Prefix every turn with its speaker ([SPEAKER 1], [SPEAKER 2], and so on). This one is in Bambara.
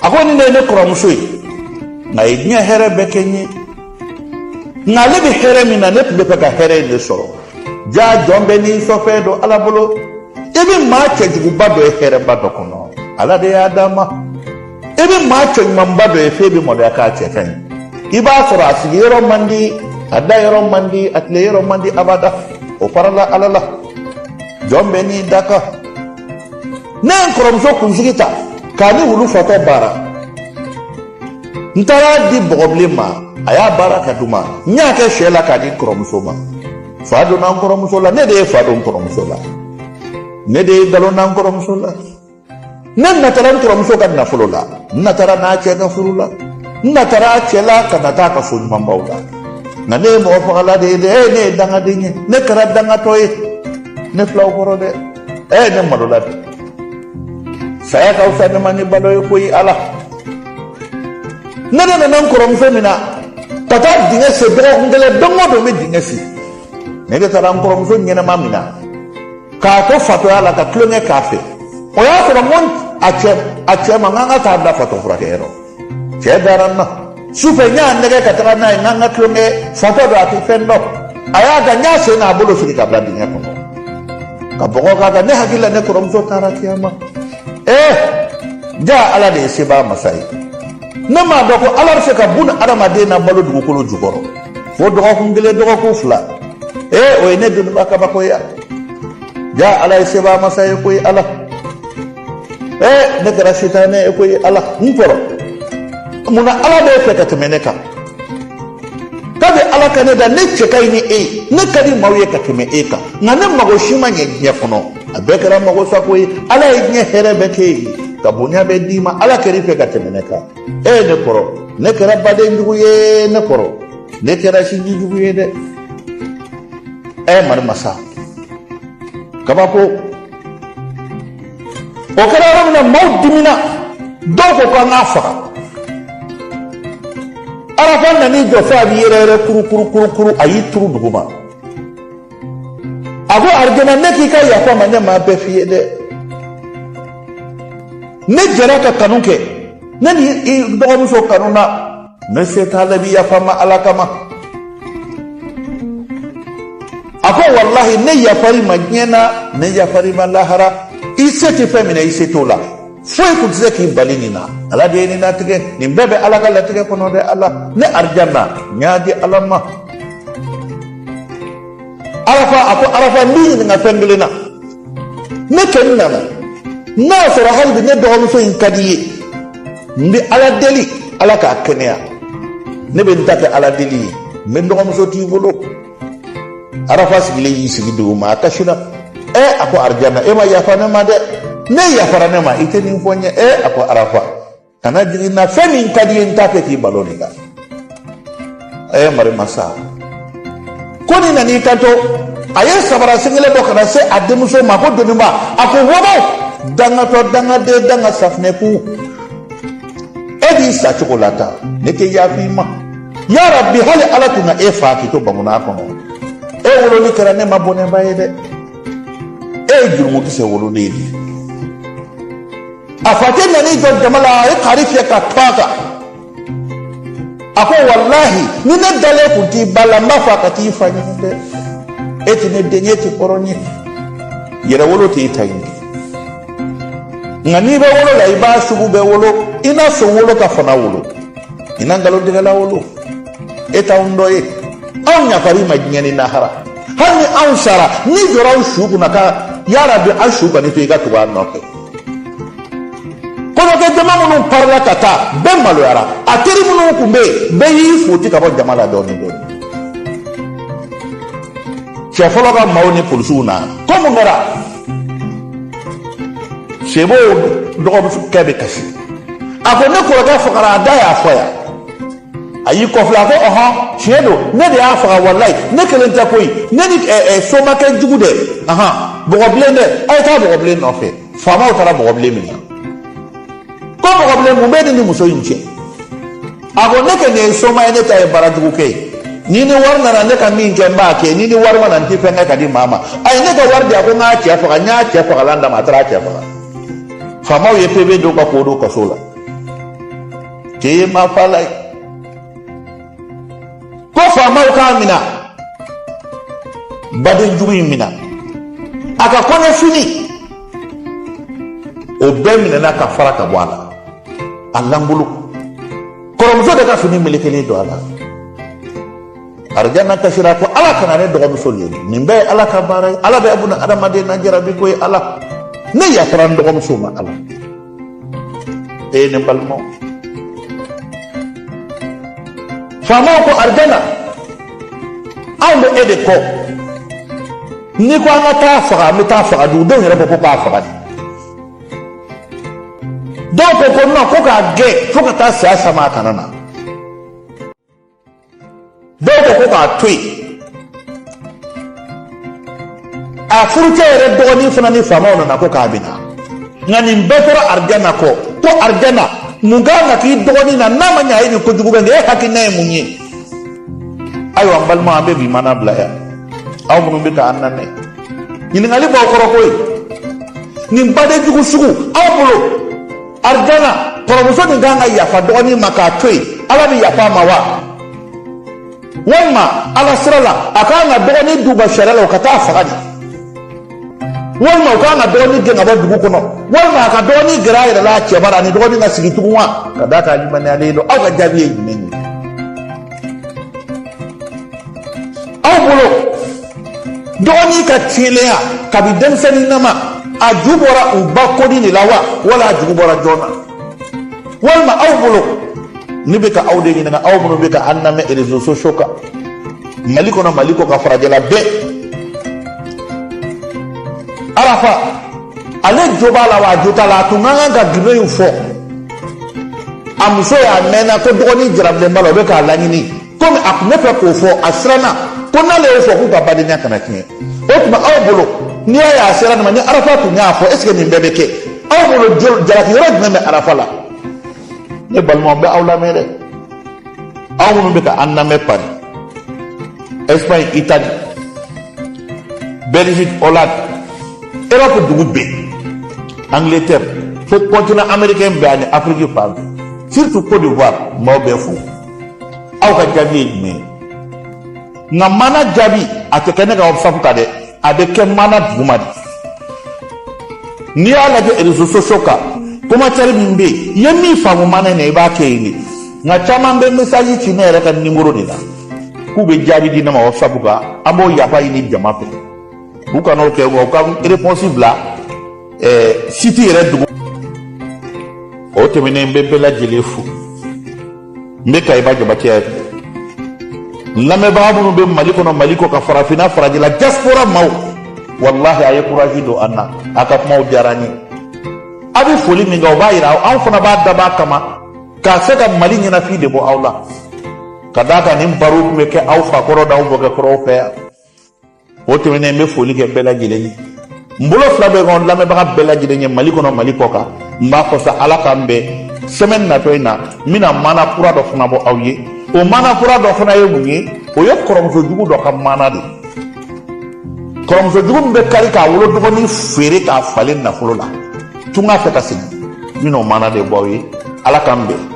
[SPEAKER 1] ako ni ne kuramuso yi na idnya here bekenyi na le bi here mi na ne tube ka here de soro ja jombe ni sofe do alabolo ebi ma che Djourouba do here ba do kono ala de adama ebi ma che mamba do efe bi mo de ka che kan iba soro asigi yoro mandi ada yoro mandi atle yoro mandi abada o parala alala jombe ni daka ne kuramuso kunsigita kani wulu foto bara ntara di bogoblema aya bara kaduma nya ke shela kadi kuramuso ma fado na kuramuso la ne de fado kuramuso la ne de dalo na kuramuso la ne natara kuramuso ka na fulola natara na che ka furula natara chela ka nata ka fu mambauda na ne mo fala de ne danga dinye ne kara danga toy ne flaw korode ne madola saya kau sana mani baloy koy ala nana nan korom femina tata dinga se dro ngale dongo do me dinga si ne de taram korom so nyena mamina ka to fato ala ka klonge cafe o ya ko mon ache manganga ta da fato frakero che daranna sufe nya ndege ka tara na nganga klonge fato do ati fendo aya ga nya se na bolo fili ka blandinga ko ka bogo ka ne hakila ne korom so tara kiyama ja ala de seba masai nama doko ala se ka bun adama de na balo dugu kolo jukoro fo dogo kungele dogo ko fula o ene dun baka bako ya ja ala seba masai ko ala ne kara sitane ko ala mporo muna ala de fe ka temeneka kabe ala kane da ne chekai ni ne kadi mawiye ka teme ka ngane mago shima nye fono abekara mago sakoi ala idnya here beke kabunya be dima ala kerife ka temeneka ne koro ne kara bade njuye ne koro ne kara shinji njuye de mar masa kabako o kara ramna maudimina doko ka ngafa ala fanna ni do fa bi yere kuru ayi turu duguma ago arjana ne ki kai yafa manya ma be fiye de ne jara ka kanunke ne ni do muso kanuna ne se talabi yafa ma alakama ako wallahi ne yafari manyena ne yafari malahara iseti femina isetola foi ku zeki balinina ala de ni natige ni bebe alaga latige kono de ala ne arjana nyaadi alama arafa ni nga fengelina ne kenna na sura halbi ne do muso in kadiye mbi ala deli ala ka kenya ne be ntake ala deli me do muso ti bolo arafa sigile yi sigidu ma kashina ako arjana ma yafana ma de ne yafara ne ma iteni fonye ako arafa kana dirina femi kadiye ntake ti balonika mari masa koni nani kanto aye sabara singile do kana se ademuso mako Doniba ako wobo danga de danga safne ku edi sa chokolata neke yafima ya rabbi hali alatuna fa kito bamuna kono wolo ni kara ne mabone bayede jurumu kise wolo ni afate nani do jamala kharifiya ka twaka ako wallahi ni ne dale kuti balamba fakati fanyinde eti ne denyeti koronye yere wolo ti tayindi ngani be wolo la iba subu be wolo ina so wolo ka fana wolo ina ngalo digala wolo eta undoye anya farima nyani nahara hani ansara ni jora shuku naka ya rabbi ashuka ni figa tuwa noke kono ke jama munu parla kata be malo yara ateri munu kumbe be yi futi ka bo jamala doni chefolo ka mauni pulsuna komo ngara sebo dogo kebe kasi ako ne ko ga fakara daya foya ayi ko fla ko chedo ne de afa wallahi ne kelen ta koyi ne ni so make jugude bogo blende ay ta bogo blende no fe fama o tara bogo blende mi ko bogo blende mu be ni muso yinche ako ne ke ne so ma ne ta e barajugu ke ni warna na ne ka min jamba ke ni warma na nti penga ka di mama ay ne ka wardi ako nga che fa nya che fa landa matra che fa fama o ye pebe do ka ko do ka sola cɛ ma fala ye ko faamaw k'a minɛ badenjugu in minɛ a ka kɔɲɔfini o bɛɛ minɛna ka fara ka bɔ a la a langolo kɔrɔmuso de ka fini melekelen don a la arijana kasira ko ala kana ne dɔgɔmuso le nin bɛɛ ye ala ka baara ye ala bɛ buna adamaden na jarabi ko ye ala ne yafara n dɔgɔmuso ma ala ne balimaw faamaw ko arijana anw bɛ e de kɔ ni ko an ka taa faga an bɛ taa faga dugudenw yɛrɛ ko k'a faga dɔw ko non ko k'a gɛn fo ka taa saya sama a kana na dɔw ko k'a to yen a furucɛ yɛrɛ dɔgɔnin fana ni faamaw nana ko k'a bɛna nka nin bɛɛ tora arijana kɔ ko arijana mun kan ka k'i dɔgɔnin na n'a ma ɲɛ a ye nin kojugu bɛ nin e hakilina ye mun ye ayiwa n balima an bɛ bi mana bila yan aw minnu bɛ k'an lamɛn ɲininkali b'aw kɔrɔ koyi nin badenjugu sugu aw bolo arijana kɔrɔmuso nin kan ka yafa dɔgɔnin ma k'a to yen ala bɛ yafa a ma wa walima ala sira la a kan ka dɔgɔnin duba sariya la o ka taa faga de walima o kan ka dɔgɔnin gɛn ka bɔ dugu kɔnɔ walima a ka dɔgɔnin gɛrɛ a yɛrɛ la a cɛbara ani dɔgɔnin ka sigi tugun wa ka d'a kan limaniyalen don aw ka jaabi ye jumɛn ye aw bolo dɔgɔnin ka tiɲɛlenya kabi denmisɛnnin nama a ju bɔra u ba kodi de la wa wala a jugu bɔra joona walima aw bolo ne bɛ ka aw de ɲininka aw minnu bɛ ka an lamɛn réseaux sociaux kan mali kɔnɔ mali kɔ ka farajɛla bɛɛ arafa ale jo b'a la wa a jo t'a la a tun ka kan ka gindo in fɔ a muso y'a mɛnna ko dɔgɔnin jarabilen b'a la o bɛ k'a laɲini komi a tun bɛ fɛ k'o fɔ a siranna ko n'ale y'o fɔ k'u ka badenya kana tiɲɛ o tuma aw bolo n'i y'a ye a sera nin ma ni arafa tun y'a fɔ est ce que nin bɛɛ bɛ kɛ aw bolo jalaki yɔrɔ jumɛn bɛ arafa la ne balimaw bɛ aw lamɛn dɛ aw minnu bɛ ka an lamɛn Paris Espagne Italie Belgique Hollande Europe dugu bɛɛ Angleterre fo continent américain bɛɛ ani Afrique fan surtout Côte d'Ivoire maaw bɛ fo aw ka jaabi ye jumɛn ye nka mana jaabi a tɛ kɛ ne ka whatsapp kan dɛ a bɛ kɛ mana duguma de n'i y'a lajɛ réseaux sociaux kan commentaire min bɛ yen i ye min faamu mana in na i b'a kɛ yen de nka caman bɛ message ci ne yɛrɛ ka numéro de la k'u bɛ jaabi di ne ma whatsapp kan an b'o yafa ɲini jama fɛ u kan'o kɛ wa u ka réponse bila site yɛrɛ dugu o tɛmɛnen n bɛ bɛɛ lajɛlen fo n bɛ Kayiba Jabate lamɛnbaga minnu bɛ mali kɔnɔ mali kɔ ka farafinna farajɛla diaspora maaw wallahi a ye courage don an na a ka kumaw diyara an ye a bɛ foli min kɛ o b'a yira anw fana b'a dab'a kama k'a se ka mali ɲɛnafin de bɔ aw la ka d'a kan nin baro tun bɛ kɛ aw fakɔrɔ n'aw mɔkɛkɔrɔw fɛ yan o tɛmɛnen n bɛ foli kɛ bɛɛ lajɛlen ye n bolo fila bɛ kɔnɔ lamɛnbaga bɛɛ lajɛlen ye mali kɔnɔ mali kɔ kan n b'a fɔ sa ala k'an bɛn semaine natɔ in na n bɛna mana kura dɔ fana bɔ aw ye o mana kura dɔ fana ye mun ye o ye kɔrɔmusojugu dɔ ka mana de kɔrɔmusojugu min bɛ kari k'a wolo dɔgɔnin feere k'a falen nafolo la tunga fɛ ka segin n bɛna o mana de bɔ aw ye ala k'an bɛn